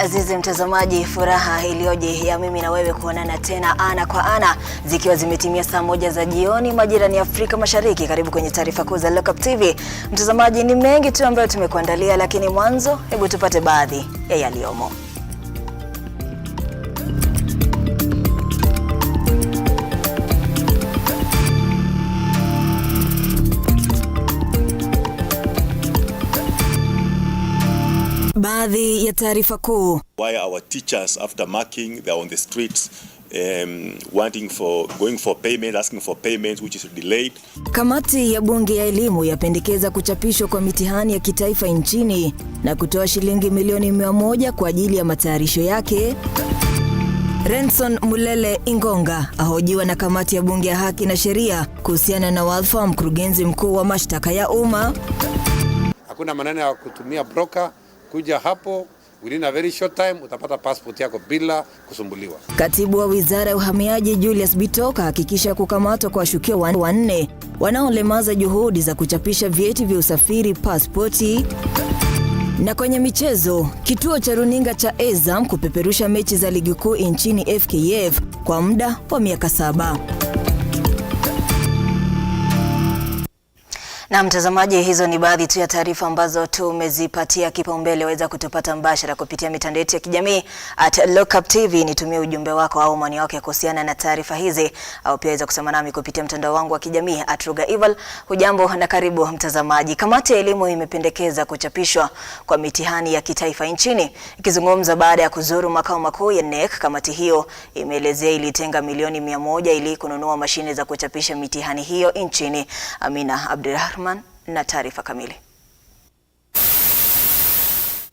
Azizi mtazamaji, furaha iliyoje ya mimi na wewe kuonana tena ana kwa ana zikiwa zimetimia saa 1 za jioni majira ni Afrika Mashariki. Karibu kwenye taarifa kuu za Lookuptv. Mtazamaji, ni mengi tu ambayo tumekuandalia, lakini mwanzo hebu tupate baadhi ya yaliyomo. Baadhi ya taarifa kuu. Why our teachers after marking they're on the streets going for payment, asking for payments which is delayed. Kamati ya bunge ya elimu yapendekeza kuchapishwa kwa mitihani ya kitaifa nchini na kutoa shilingi milioni 100 kwa ajili ya matayarisho yake. Renson Mulele Ingonga ahojiwa na kamati ya bunge ya haki na sheria kuhusiana na wadhifa wa mkurugenzi mkuu wa mashtaka ya umma. Hakuna maneno ya kutumia broker, kuja hapo within a very short time utapata passport yako bila kusumbuliwa. Katibu wa Wizara ya Uhamiaji Julius Bitoka hakikisha kukamatwa kwa washukiwa wanne wanaolemaza juhudi za kuchapisha vyeti vya usafiri pasipoti. Na kwenye michezo, kituo cha runinga cha Azam kupeperusha mechi za ligi kuu nchini FKF kwa muda wa miaka 7. Na mtazamaji, hizo ni baadhi tu ya taarifa ambazo tumezipatia kipaumbele. Waweza kutupata mbashara kupitia mitandao yetu ya kijamii @Lookuptv. Nitumie ujumbe wako au maoni yako kuhusiana na taarifa hizi, au pia waweza kusema nami kupitia mtandao wangu wa kijamii @Rugaival. Hujambo na karibu mtazamaji. Kamati ya elimu imependekeza kuchapishwa kwa mitihani ya kitaifa nchini. Ikizungumza baada ya kuzuru makao makuu ya NEC, kamati hiyo imeelezea ilitenga milioni 100 ili kununua mashine za kuchapisha mitihani hiyo nchini. Amina Abdulrahman na taarifa kamili.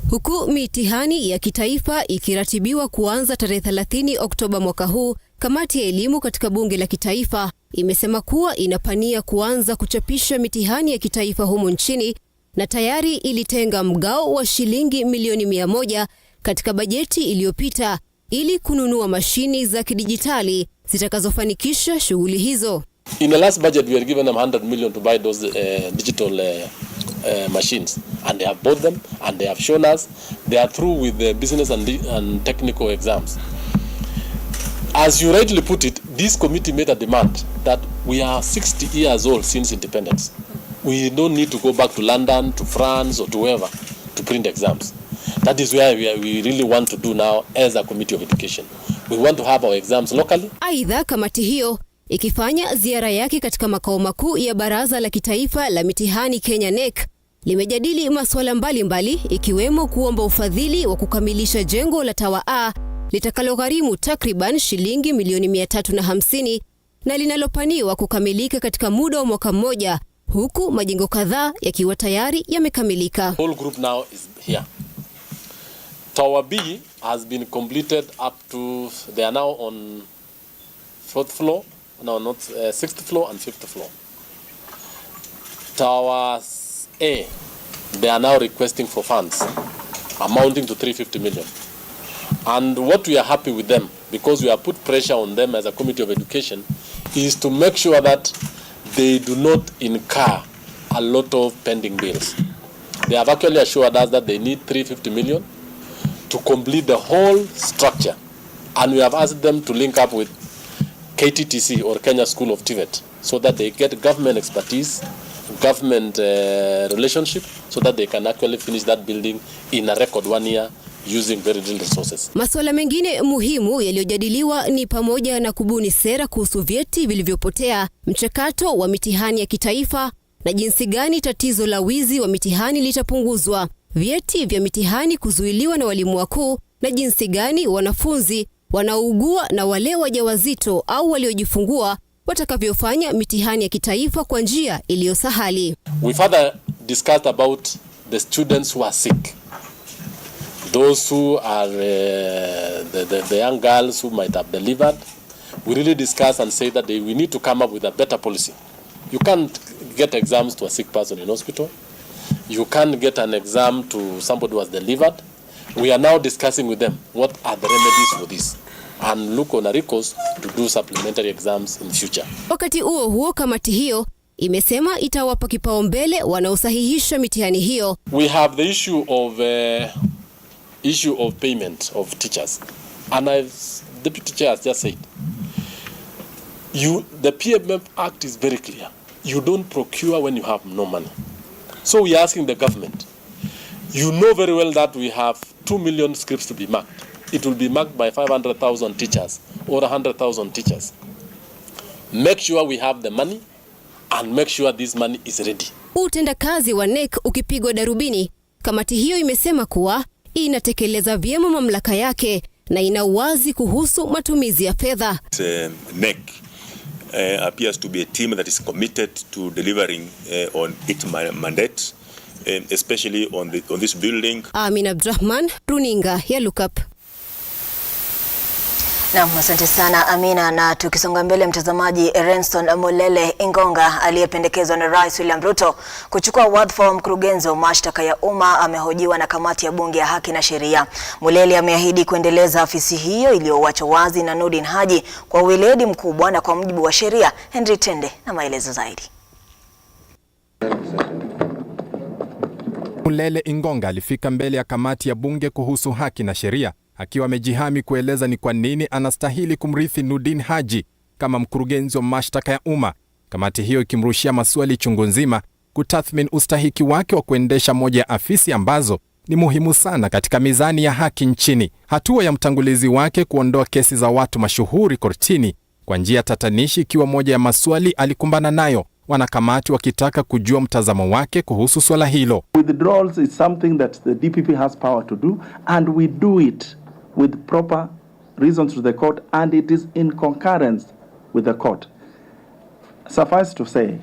Huku mitihani ya kitaifa ikiratibiwa kuanza tarehe 30 Oktoba mwaka huu, kamati ya elimu katika bunge la kitaifa imesema kuwa inapania kuanza kuchapisha mitihani ya kitaifa humu nchini na tayari ilitenga mgao wa shilingi milioni 100 katika bajeti iliyopita ili kununua mashini za kidijitali zitakazofanikisha shughuli hizo. In the last budget, we were given them 100 million to buy those digital machines, and they have bought them, and they have shown us they are through with the business and technical exams. As you rightly put it, this committee made a demand that we are 60 years old since independence. We don't need to go back to London, to France, or to wherever to print exams. That is where we really want to do now as a committee of education. We want to have our exams locally. Aidha, kamati hiyo ikifanya ziara yake katika makao makuu ya Baraza la Kitaifa la Mitihani Kenya NEC, limejadili masuala mbalimbali ikiwemo kuomba ufadhili wa kukamilisha jengo la Tower A litakalogharimu takriban shilingi milioni 350 na linalopaniwa kukamilika katika muda wa mwaka mmoja, huku majengo kadhaa yakiwa tayari yamekamilika. Whole group now is here. Tower B has been completed up to, they are now on 4th floor. No, not 6th floor and 5th floor. Tower A, they are now requesting for funds amounting to 350 million. And what we are happy with them, because we have put pressure on them as a committee of education, is to make sure that they do not incur a lot of pending bills. They have actually assured us that they need 350 million to complete the whole structure. And we have asked them to link up with KTTC or Kenya School of TVET so that they get government expertise, government relationship, so that they can actually finish that building in a record 1 year using very little resources. Masuala mengine muhimu yaliyojadiliwa ni pamoja na kubuni sera kuhusu vyeti vilivyopotea, mchakato wa mitihani ya kitaifa na jinsi gani tatizo la wizi wa mitihani litapunguzwa, vyeti vya mitihani kuzuiliwa na walimu wakuu na jinsi gani wanafunzi wanaougua na wale wajawazito au waliojifungua watakavyofanya mitihani ya kitaifa kwa njia iliyosahali. We further discussed about the students who are sick. Those who are the young girls who might have delivered. We really discussed and said that we need to come up with a better policy. You can't get exams to a sick person in hospital. You can't get an exam to somebody who has delivered. We are now discussing with them what are the remedies for this and look on a recourse to do supplementary exams in future. Wakati huo kamati hiyo imesema itawapa kipaumbele wanaosahihisha mitihani hiyo. We have the issue of issue of payment of teachers. And Deputy Chair has just said, the PMF Act is very clear. You don't procure when you have no money. So we are asking the government, you know very well that we have 2 million scripts to be marked. It will be marked by 500,000 teachers or 100,000 teachers. Make sure we have the money and make sure this money is ready. Utendakazi wa NEC ukipigwa darubini, kamati hiyo imesema kuwa inatekeleza vyema mamlaka yake na ina uwazi kuhusu matumizi ya fedha. NEC appears to be a team that is committed to delivering on its mandate, especially on this building. Amin Abdurrahman, runinga ya Lookup. Na asante sana Amina, na tukisonga mbele mtazamaji, Renston Mulele Ingonga aliyependekezwa na Rais William Ruto kuchukua wadhifa wa mkurugenzi wa mashtaka ya umma amehojiwa na kamati ya bunge ya haki na sheria. Mulele ameahidi kuendeleza afisi hiyo iliyoachwa wazi na Nurdin Haji kwa weledi mkubwa na kwa mujibu wa sheria. Henry Tende na maelezo zaidi. Mulele Ingonga alifika mbele ya kamati ya bunge kuhusu haki na sheria, akiwa amejihami kueleza ni kwa nini anastahili kumrithi Nurdin Haji kama mkurugenzi wa mashtaka ya umma. Kamati hiyo ikimrushia maswali chungu nzima kutathmini ustahiki wake wa kuendesha moja ya afisi ambazo ni muhimu sana katika mizani ya haki nchini. Hatua ya mtangulizi wake kuondoa kesi za watu mashuhuri kortini kwa njia tatanishi ikiwa moja ya maswali alikumbana nayo, wanakamati wakitaka kujua mtazamo wake kuhusu swala hilo. Withdrawals is something that the DPP has power to do, and we do it with proper reasons to the court, and it is in concurrence with the court. Suffice to say,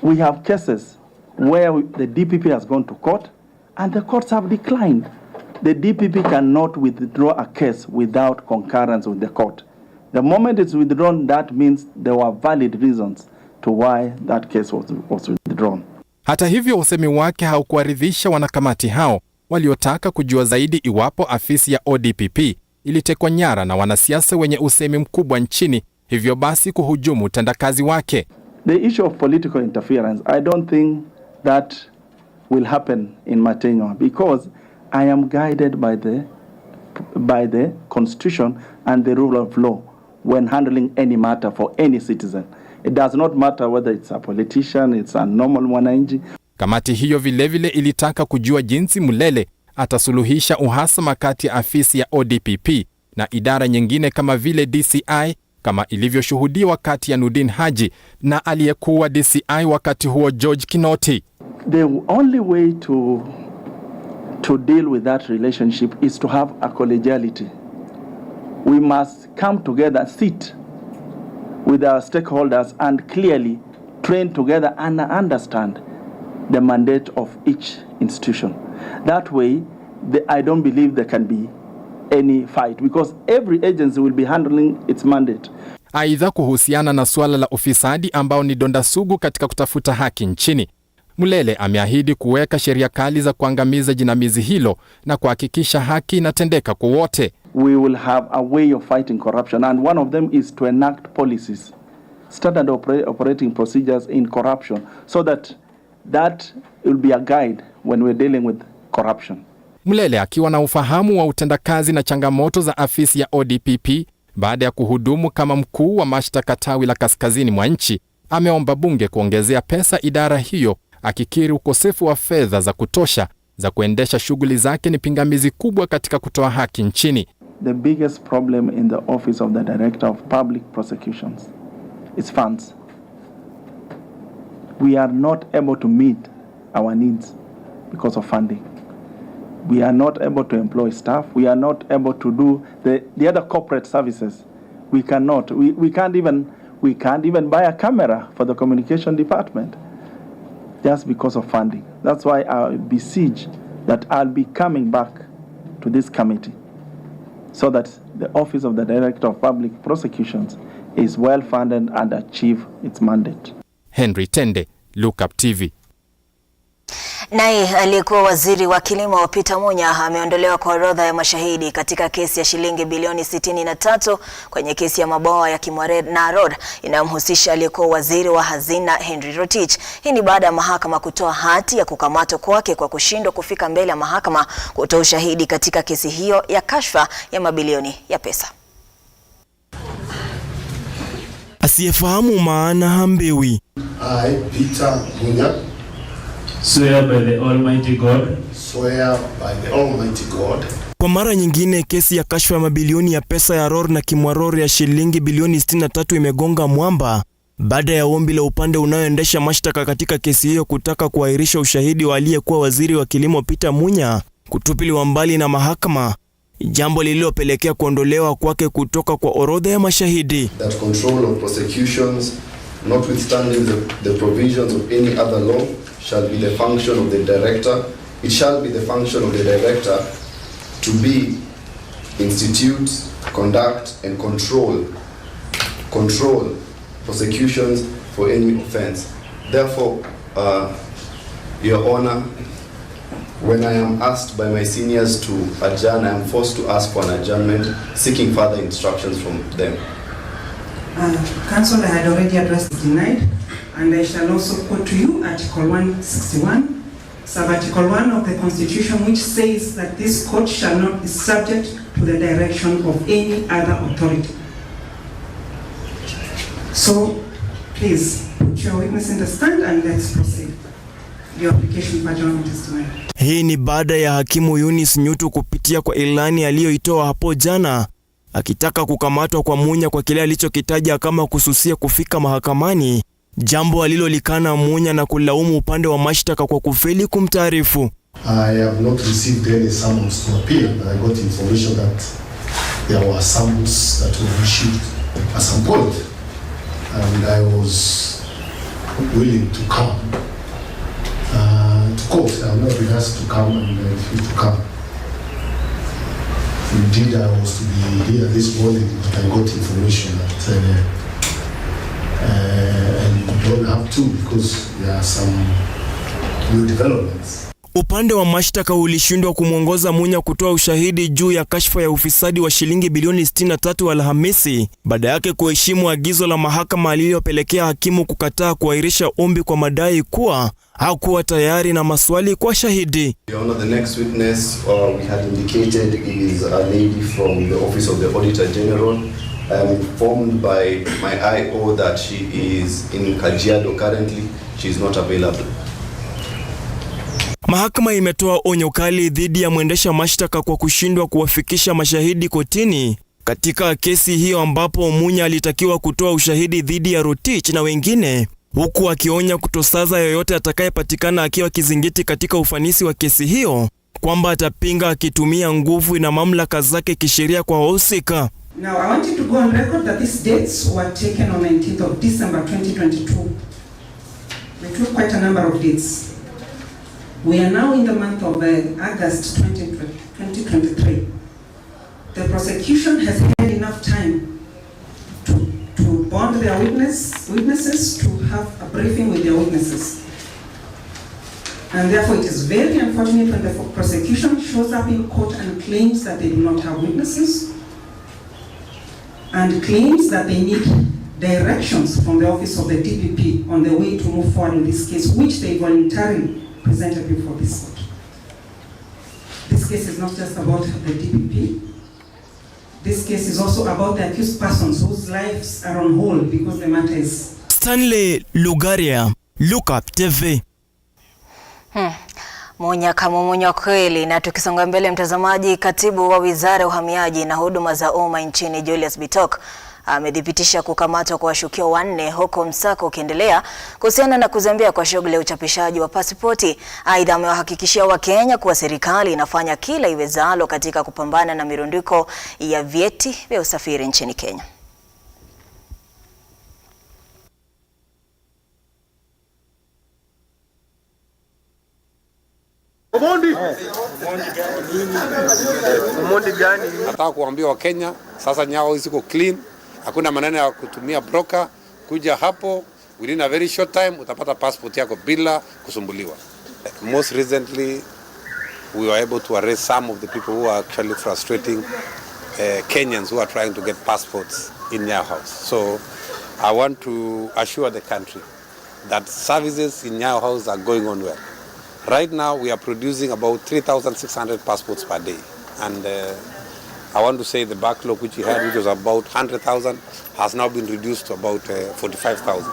we have cases where the DPP has gone to court and the courts have declined. The DPP cannot withdraw a case without concurrence with the court. The moment it's withdrawn, that means there were valid reasons to why that case was withdrawn. Hata hivyo, usemi wake haukuaridhisha wanakamati hao waliotaka kujua zaidi iwapo afisi ya ODPP ilitekwa nyara na wanasiasa wenye usemi mkubwa nchini, hivyo basi kuhujumu utendakazi wake. The issue of political interference, I don't think that will happen in MATAYARISHO because I am guided by the constitution and the rule of law when handling any matter for any citizen. It does not matter whether it's a politician, it's a normal mwananchi. Kamati hiyo vilevile ilitaka kujua jinsi Mulele atasuluhisha uhasama kati ya afisi ya ODPP na idara nyingine kama vile DCI, kama ilivyoshuhudiwa kati ya Nurdin Haji na aliyekuwa DCI wakati huo George Kinoti. The only way to deal with that relationship is to have a collegiality. We must come together, sit with our stakeholders and clearly train together and understand the mandate of each institution. That way, I don't believe there can be any fight because every agency will be handling its mandate. Aidha, kuhusiana na swala la ufisadi ambao ni donda sugu katika kutafuta haki nchini, Mulele ameahidi kuweka sheria kali za kuangamiza jinamizi hilo na kuhakikisha haki inatendeka kwa wote. We will have a way of fighting corruption, and one of them is to enact policies, standard operating procedures in corruption, so that will be a guide when we're dealing with corruption. Mulele akiwa na ufahamu wa utendakazi na changamoto za afisi ya ODPP baada ya kuhudumu kama mkuu wa mashtaka tawi la kaskazini mwa nchi, ameomba bunge kuongezea pesa idara hiyo, akikiri ukosefu wa fedha za kutosha za kuendesha shughuli zake ni pingamizi kubwa katika kutoa haki nchini. The biggest problem in the office of the Director of Public Prosecutions is funds. We are not able to meet our needs because of funding. We are not able to employ staff. We are not able to do the other corporate services. We cannot. We can't even buy a camera for the communication department just because of funding. That's why I beseech that I'll be coming back to this committee so that the Office of the Director of Public Prosecutions is well funded and achieve its mandate. Henry Tende, Lookuptv. Naye aliyekuwa waziri wa kilimo Peter MUNYA ameondolewa kwa orodha ya mashahidi katika kesi ya shilingi bilioni 63 kwenye kesi ya mabwawa ya Kimwarer Road inayomhusisha aliyekuwa waziri wa hazina Henry Rotich. Hii ni baada ya mahakama kutoa hati ya kukamatwa kwake kwa kushindwa kufika mbele ya mahakama kutoa ushahidi katika kesi hiyo ya kashfa ya mabilioni ya pesa. Asiyefahamu maana hambiwi. I, Peter MUNYA, swear by the Almighty God. Swear by the Almighty God. Kwa mara nyingine kesi ya kashfa ya mabilioni ya pesa ya ROR na Kimwarer ya shilingi bilioni 63 imegonga mwamba baada ya ombi la upande unaoendesha mashtaka katika kesi hiyo kutaka kuahirisha ushahidi wa aliyekuwa waziri wa kilimo Peter MUNYA kutupiliwa mbali na mahakama, jambo lililopelekea kuondolewa kwake kutoka kwa orodha ya mashahidi. That control of prosecutions, notwithstanding the provisions of any other law, shall be the function of the director. It shall be the function of the director to be, institute, conduct and control prosecutions for any offense. Therefore, Your Honor, when I am asked by my seniors to adjourn, I am forced to ask for an adjournment, seeking further instructions from them. Council, I had already addressed denied, and I shall also quote to you Article 161, sub-Article 1 of the Constitution, which says that this court shall not be subject to the direction of any other authority. So, please, put your witness in the stand and let's proceed. Your application for adjournment is denied. Hii ni baada ya hakimu Eunice Nyutu kupitia kwa ilani aliyoitoa hapo jana akitaka kukamatwa kwa MUNYA kwa kile alichokitaja kama kususia kufika mahakamani, jambo alilolikana MUNYA na kulaumu upande wa mashtaka kwa kufeli kumtaarifu. I have not received any summons to appear, but I got information that there were summons that were issued at some point, and I was willing to come to court. I have not been asked to come and refused to come. Indeed, I was to be here this morning, but I got information that and don't have to because there are some new developments. Upande wa mashtaka ulishindwa kumwongoza MUNYA kutoa ushahidi juu ya kashfa ya ufisadi wa shilingi bilioni 63 Alhamisi, baada yake kuheshimu agizo la mahakama alilopelekea hakimu kukataa kuahirisha ombi kwa madai kuwa hakuwa tayari na maswali kwa shahidi. Your Honor, the next witness we had indicated is a lady from the Office of the Auditor General. I am informed by my IO that she is in Kajiado currently. She is not available. Mahakama imetoa onyo kali dhidi ya mwendesha mashtaka kwa kushindwa kuwafikisha mashahidi kotini katika kesi hiyo, ambapo MUNYA alitakiwa kutoa ushahidi dhidi ya Rotich na wengine, huku akionya kutosaza yoyote atakayepatikana akiwa kizingiti katika ufanisi wa kesi hiyo, kwamba atapinga akitumia nguvu na mamlaka zake kisheria kwa wahusika. Now I want you to go on record that these dates were taken on 19th of December 2022. We took quite a number of dates. We are now in the month of August 2023. The prosecution has had enough time to bond their witnesses, to have a briefing with their witnesses. And therefore it is very unfortunate when the prosecution shows up in court and claims that they do not have witnesses and claims that they need directions from the office of the DPP on the way to move forward in this case, which they voluntarily presented before this court. This case is not just about the DPP. This case is also about the accused persons whose lives are on hold because the matter is... Stanley Lugaria, Lookuptv. MUNYA kama MUNYA kweli. Na tukisonga mbele, mtazamaji, katibu wa Wizara ya Uhamiaji na Huduma za Umma nchini Julius Bitok amedhibitisha kukamatwa kwa washukiwa 4 huko msako ukiendelea kuhusiana na kuzembea kwa shughuli ya uchapishaji wa pasipoti. Aidha, amewahakikishia Wakenya kuwa serikali inafanya kila iwezalo katika kupambana na mirundiko ya vyeti vya usafiri nchini Kenya. Omondi gani? Nataka kuambia Wakenya sasa nyao ziko clean. Hakuna maneno ya kutumia broker. Kuja hapo within a very short time utapata passport yako bila kusumbuliwa. Most recently, we were able to arrest some of the people who are actually frustrating Kenyans who are trying to get passports in Nyayo House. So I want to assure the country that services in Nyayo House are going on well. Right now, we are producing about 3,600 passports per day. And I want to say the backlog which we had, which was about 100,000, has now been reduced to about 45,000.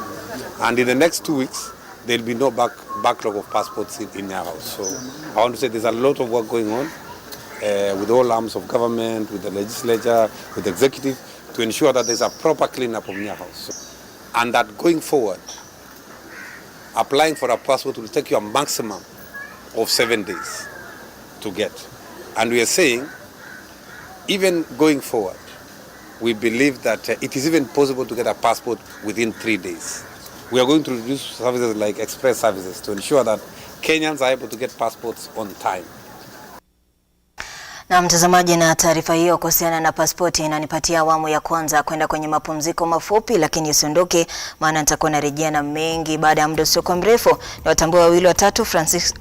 And in the next 2 weeks, there will be no backlog of passports in Nyayo House. So I want to say there's a lot of work going on with all arms of government, with the legislature, with the executive, to ensure that there's a proper cleanup of Nyayo House. And that going forward, applying for a passport will take you a maximum of 7 days to get. And we are saying, even going forward, we believe that it is even possible to get a passport within 3 days. We are going to introduce services like express services to ensure that Kenyans are able to get passports on time. Na mtazamaji, na taarifa hiyo kuhusiana na pasipoti inanipatia awamu ya kwanza kwenda kwenye mapumziko mafupi, lakini usiondoke, maana nitakuwa narejea na mengi baada ya muda usio mrefu. Ni watambua wawili watatu.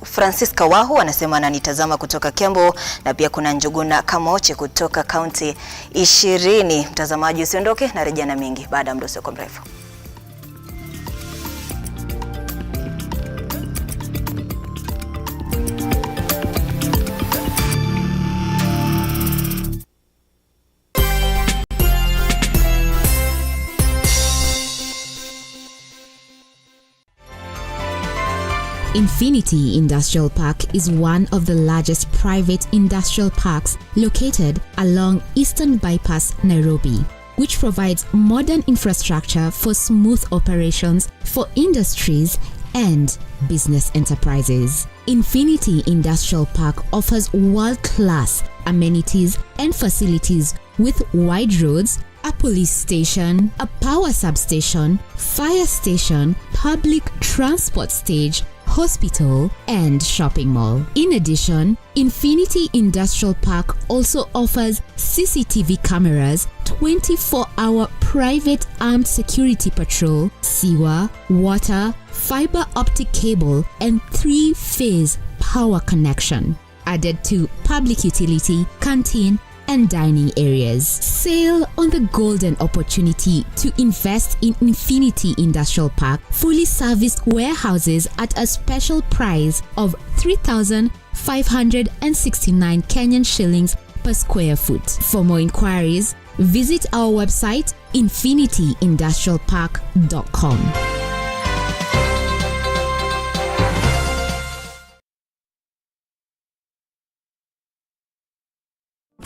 Francisca Wahu anasema ananitazama kutoka Kiambu, na pia kuna Njuguna Kamoche kutoka kaunti 20. Mtazamaji usiondoke, narejea na mengi baada ya muda usio mrefu. Infinity Industrial Park is one of the largest private industrial parks located along Eastern Bypass, Nairobi, which provides modern infrastructure for smooth operations for industries and business enterprises. Infinity Industrial Park offers world-class amenities and facilities with wide roads, a police station, a power substation, fire station, public transport stage, hospital, and shopping mall. In addition, Infinity Industrial Park also offers CCTV cameras, 24-hour private armed security patrol, sewer, water, fiber optic cable, and 3-phase power connection, added to public utility, canteen, and dining areas. Sail on the golden opportunity to invest in Infinity Industrial Park, fully serviced warehouses at a special price of 3,569 Kenyan shillings per square foot. For more inquiries, visit our website infinityindustrialpark.com.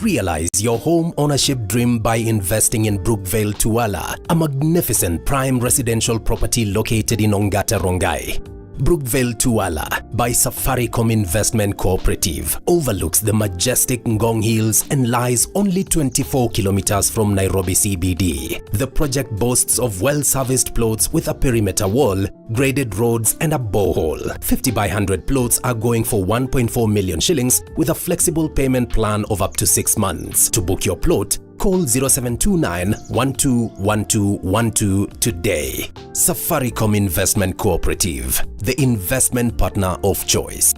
Realize your home ownership dream by investing in Brookvale Tuala, a magnificent prime residential property located in Ongata Rongai. Brookvale Tuala by Safaricom Investment Cooperative overlooks the majestic Ngong Hills and lies only 24 kilometers from Nairobi CBD. The project boasts of well-serviced plots with a perimeter wall, graded roads, and a borehole. 50 by 100 plots are going for 1.4 million shillings with a flexible payment plan of up to 6 months. To book your plot, call 0729 121212 today. Safaricom Investment Cooperative, the investment partner of choice.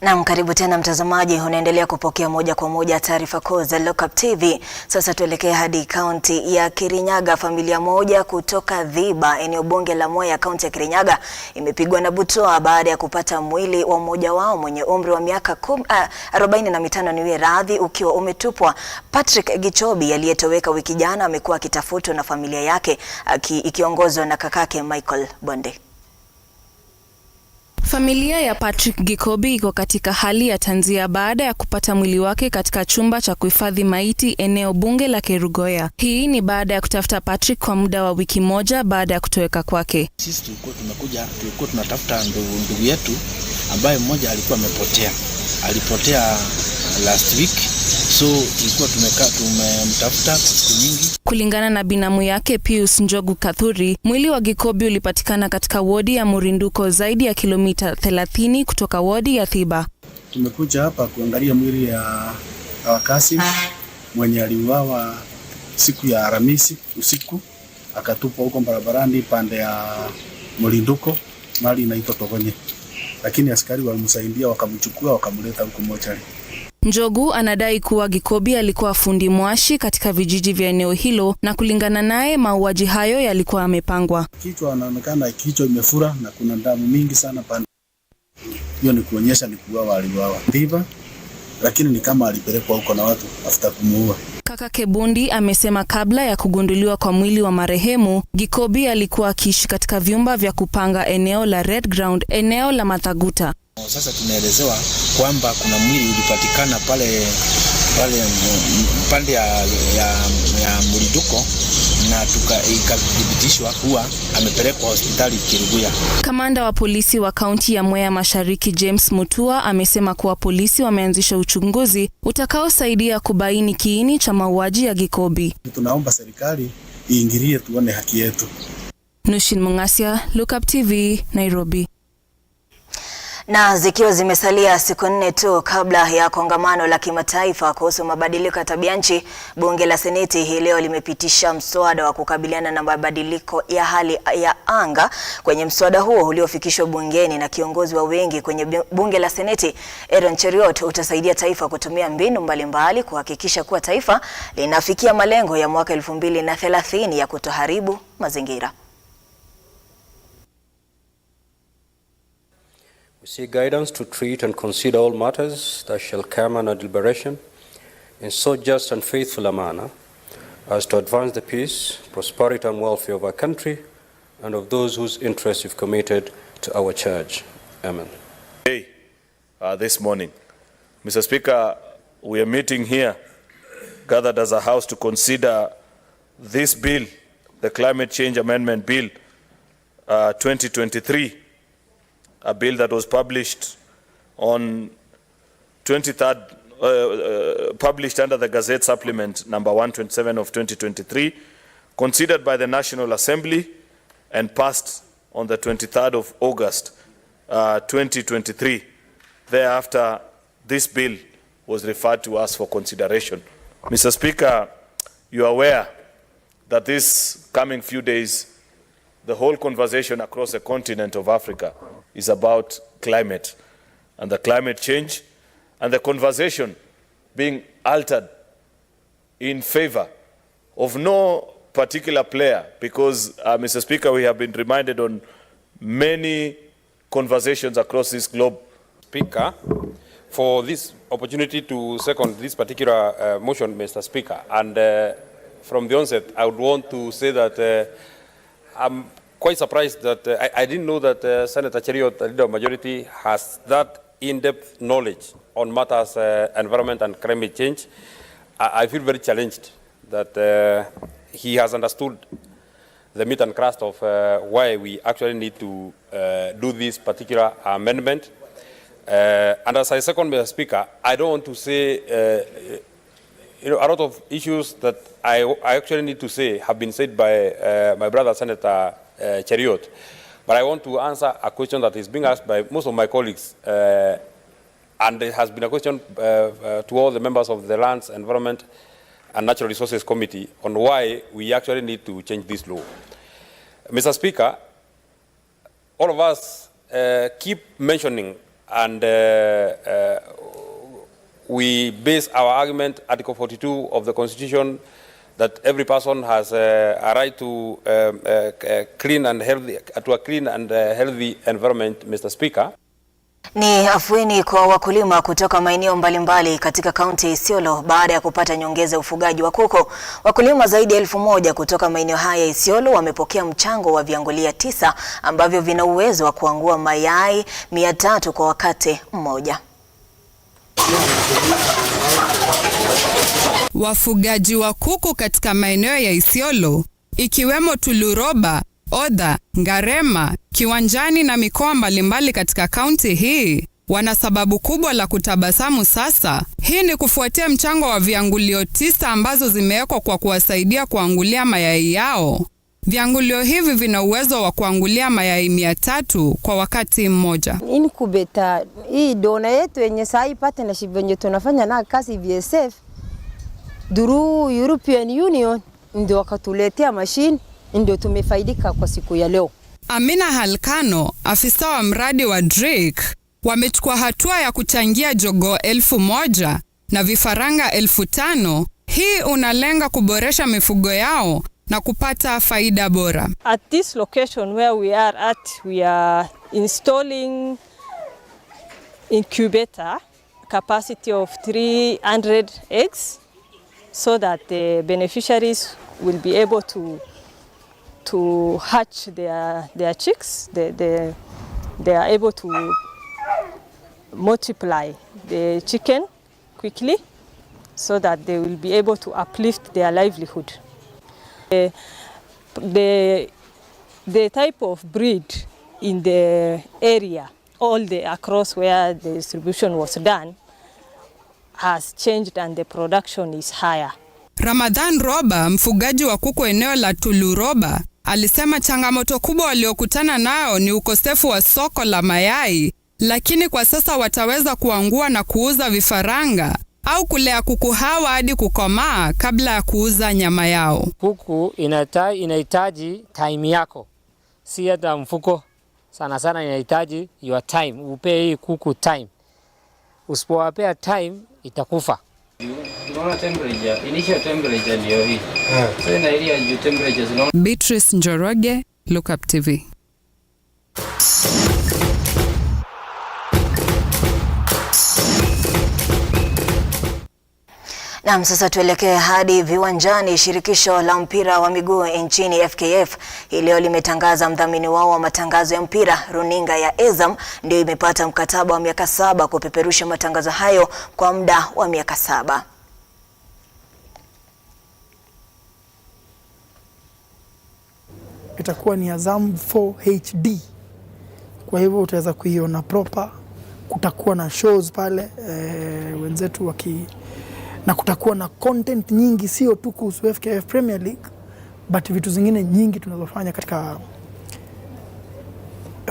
Na karibu tena mtazamaji, unaendelea kupokea moja kwa moja taarifa kuu za Lookuptv. Sasa tuelekee hadi kaunti ya Kirinyaga. Familia moja kutoka Dhiba, eneo bunge la Mwea, kaunti ya Kirinyaga, imepigwa na butwaa baada ya kupata mwili wa mmoja wao mwenye umri wa miaka 45 niwe radhi ukiwa umetupwa. Patrick Gichobi aliyetoweka wiki jana amekuwa akitafutwa na familia yake ikiongozwa na kakake Michael Bonde. Familia ya Patrick Gikobi iko katika hali ya tanzia baada ya kupata mwili wake katika chumba cha kuhifadhi maiti eneo bunge la Kerugoya. Hii ni baada ya kutafuta Patrick kwa muda wa wiki moja baada ya kutoweka kwake. Sisi tulikuwa tunatafuta ndugu yetu ambaye mmoja alikuwa amepotea. Alipotea last week. So tulikuwa tumemtafuta kwa siku nyingi. Kulingana na binamu yake Pius Njogu Kathuri, mwili wa Gikobi ulipatikana katika wodi ya Murinduko, zaidi ya kilomita 30 kutoka wodi ya Thiba. Tumekuja hapa kuangalia mwili ya Kasim mwenye aliuawa siku ya Alhamisi usiku, akatupwa huko barabarani pande ya Mlinduko, mali inaitwa Togonye. Lakini askari walimsaidia, wakamchukua, wakamleta huko mochari. Njogu anadai kuwa Gikobi alikuwa fundi mwashi katika vijiji vya eneo hilo, na kulingana naye mauaji hayo yalikuwa yamepangwa. Kichwa anaonekana kichwa imefura na kuna damu mingi sana pande. Hiyo ni kuonyesha ni kuuawa, aliuawa ndivyo, lakini ni kama alipelekwa huko na watu after kumuua. Kaka Kebundi amesema kabla ya kugunduliwa kwa mwili wa marehemu, Gikobi alikuwa akiishi katika vyumba vya kupanga eneo la Red Ground, eneo la Mataguta. Sasa tunaelezewa kwamba kuna mwili ulipatikana pale pande ya Mlinduko na ikathibitishwa kuwa amepelekwa hospitali Kiruguya. Kamanda wa polisi wa kaunti ya Mwea Mashariki James Mutua amesema kuwa polisi wameanzisha uchunguzi utakaosaidia kubaini kiini cha mauaji ya Gikobi. Tunaomba serikali iingilie tuone haki yetu. Nushin Mungasia, Lookuptv, Nairobi. Na zikiwa zimesalia siku 4 tu kabla ya kongamano la kimataifa kuhusu mabadiliko ya tabia nchi, bunge la Seneti hii leo limepitisha mswada wa kukabiliana na mabadiliko ya hali ya anga. Kwenye mswada huo uliofikishwa bungeni na kiongozi wa wengi kwenye bunge la Seneti, Aaron Cheriot, utasaidia taifa kutumia mbinu mbalimbali kuhakikisha kuwa taifa linafikia malengo ya mwaka 2030 ya kutoharibu mazingira. We seek guidance to treat and consider all matters that shall come under deliberation in so just and faithful a manner as to advance the peace, prosperity and welfare of our country and of those whose interests we've committed to our charge. Amen. Hey, this morning, Mr. Speaker, we are meeting here, gathered as a house to consider this bill, the Climate Change Amendment Bill 2023, a bill that was published on 23rd, published under the Gazette Supplement number 127 of 2023, considered by the National Assembly and passed on the 23rd of August 2023. Thereafter, this bill was referred to us for consideration. Mr. Speaker, you are aware that this coming few days, the whole conversation across the continent of Africa is about climate and the climate change, and the conversation being altered in favor of no particular player, because, Mr. Speaker, we have been reminded on many conversations across this globe. Speaker, for this opportunity to second this particular motion, Mr. Speaker, and from the onset, I would want to say that I'm quite surprised that I didn't know that Senator Cheriot, the leader of majority, has that in-depth knowledge on matters environment and climate change. I feel very challenged that he has understood the meat and crust of why we actually need to do this particular amendment. And as I second, Mr. Speaker, I don't want to say a lot of issues that I actually need to say have been said by my brother Senator Cheriot, but I want to answer a question that is being asked by most of my colleagues, and it has been a question to all the members of the Lands, Environment and Natural Resources Committee on why we actually need to change this law. Mr. Speaker, all of us keep mentioning and we base our argument, Article 42 of the Constitution, that every person has a right to clean and healthy, to a clean and healthy environment, Mr. Speaker. Ni afueni kwa wakulima kutoka maeneo mbalimbali katika kaunti ya Isiolo baada ya kupata nyongeza ufugaji wa kuku. Wakulima zaidi ya 1000 kutoka maeneo haya ya Isiolo wamepokea mchango wa viangulia 9 ambavyo vina uwezo wa kuangua mayai 300 kwa wakati mmoja. Wafugaji wa kuku katika maeneo ya Isiolo ikiwemo Tuluroba, Odha, Ngarema, Kiwanjani na mikoa mbalimbali katika kaunti hii wana sababu kubwa la kutabasamu sasa. Hii ni kufuatia mchango wa viangulio 9 ambazo zimewekwa kwa kuwasaidia kuangulia mayai yao. Viangulio hivi vina uwezo wa kuangulia mayai 300 kwa wakati mmoja. Incubator hii dona yetu yenye sai partnership yenye tunafanya na kazi VSF through European Union ndio wakatuletea machine, ndio tumefaidika kwa siku ya leo. Amina Halkano, afisa wa mradi wa Drake, wamechukua hatua ya kuchangia jogoo 1000 na vifaranga 5000. Hii unalenga kuboresha mifugo yao na kupata faida bora. At this location where we are at, we are installing incubator capacity of 300 eggs so that the beneficiaries will be able to hatch their chicks. They are able to multiply the chicken quickly so that they will be able to uplift their livelihood. The type of breed in the area, across where the distribution was done, has changed and the production is higher. Ramadhan Roba, mfugaji wa kuku eneo la Tuluroba, alisema changamoto kubwa waliokutana nayo ni ukosefu wa soko la mayai, lakini kwa sasa wataweza kuangua na kuuza vifaranga au kulea kuku hawa hadi kukomaa kabla ya kuuza nyama yao. Kuku inahitaji time yako, si hata mfuko. Sana sana inahitaji your time. Upe hii kuku time. Usipowapea time itakufa. Tunaona temperature, initial temperature ndio hii. So ina ile temperature zinaona. Beatrice Njoroge, Lookuptv. Na sasa tuelekee hadi viwanjani. Shirikisho la mpira wa miguu nchini FKF leo limetangaza mdhamini wao wa matangazo ya mpira, runinga ya Azam, ndio imepata mkataba wa miaka 7 kupeperusha matangazo hayo kwa muda wa miaka 7. Itakuwa ni Azam 4 HD. Kwa hivyo utaweza kuiona proper. Kutakuwa na shows pale wenzetu na kutakuwa na content nyingi, sio tu kuhusu FKF Premier League but vitu zingine nyingi tunazofanya katika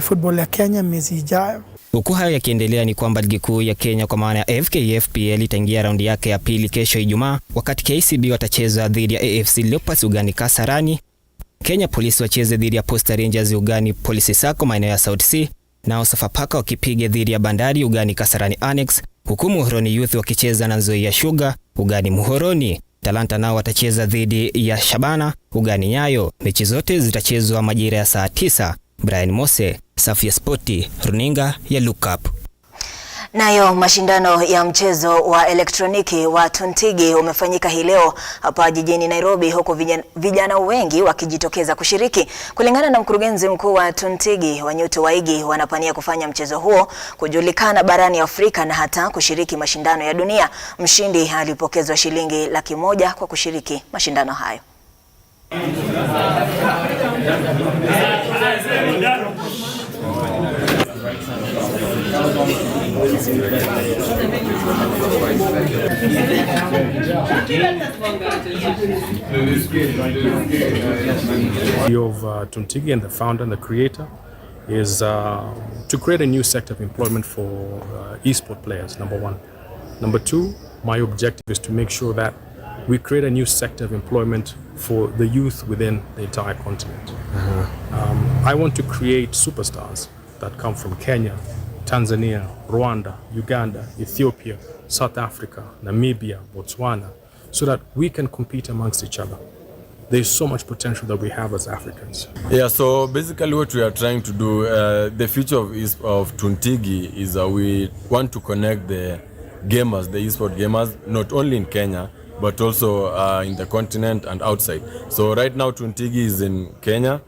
football ya Kenya miezi ijayo. Huku hayo yakiendelea ni kwamba ligi kuu ya Kenya kwa maana ya FKF PL itaingia raundi yake ya pili kesho Ijumaa, wakati KCB watacheza dhidi ya AFC Leopards ugani Kasarani, Kenya Police wacheze dhidi ya Posta Rangers ugani Police Sacco maeneo ya South Sea, na Sofapaka wakipiga dhidi ya Bandari ugani Kasarani Annex, huku Muhoroni Youth wakicheza na Nzoia Sugar ugani Muhoroni. Talanta nao watacheza dhidi ya Shabana ugani Nyayo. Mechi zote zitachezwa majira ya saa 9. Brian Mose, Safia Sporti, runinga ya Lookup. Nayo mashindano ya mchezo wa elektroniki wa Tuntigi umefanyika hii leo hapa jijini Nairobi, huko vijana wengi wakijitokeza kushiriki. Kulingana na mkurugenzi mkuu wa Tuntigi, Wanyuto Waigi wanapania kufanya mchezo huo kujulikana barani Afrika na hata kushiriki mashindano ya dunia. Mshindi alipokezwa shilingi 100,000 kwa kushiriki mashindano hayo. Of Tuntigi and the founder and the creator is to create a new sector of employment for e-sport players, number one. Number two, my objective is to make sure that we create a new sector of employment for the youth within the entire continent. I want to create superstars that come from Kenya, Tanzania, Rwanda, Uganda, Ethiopia, South Africa, Namibia, Botswana, so that we can compete amongst each other. There's so much potential that we have as Africans. Yeah, so basically what we are trying to do, the future of Tuntigi is we want to connect the gamers, the e-sport gamers, not only in Kenya, but also in the continent and outside. So right now Tuntigi is in Kenya.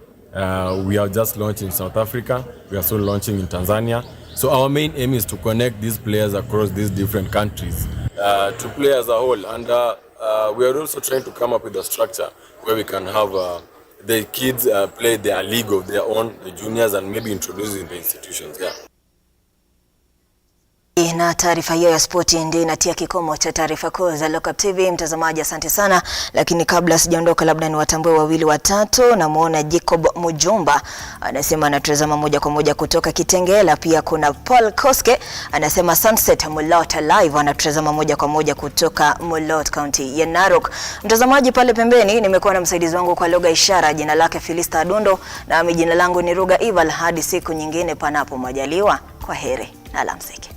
We have just launched in South Africa. We are soon launching in Tanzania. So our main aim is to connect these players across these different countries to play as a whole. And we are also trying to come up with a structure where we can have the kids play their league of their own, the juniors, and maybe introduce in the institutions. Yeah. Na taarifa hiyo ya spoti ndio inatia kikomo cha taarifa kuu za Lookuptv. Mtazamaji, asante sana, lakini kabla sijaondoka, labda ni watambue wawili watatu. Namuona Jacob Mujumba anasema anatazama moja kwa moja kutoka Kitengela. Pia kuna Paul Koske anasema Sunset Mulot live, anatazama moja kwa moja kutoka Mulot County ya Narok. Mtazamaji, pale pembeni nimekuwa na msaidizi wangu kwa lugha ishara, jina lake Filista Adundo, na jina langu ni Ruga Ival. Hadi siku nyingine panapo majaliwa, kwa heri na alamsiki.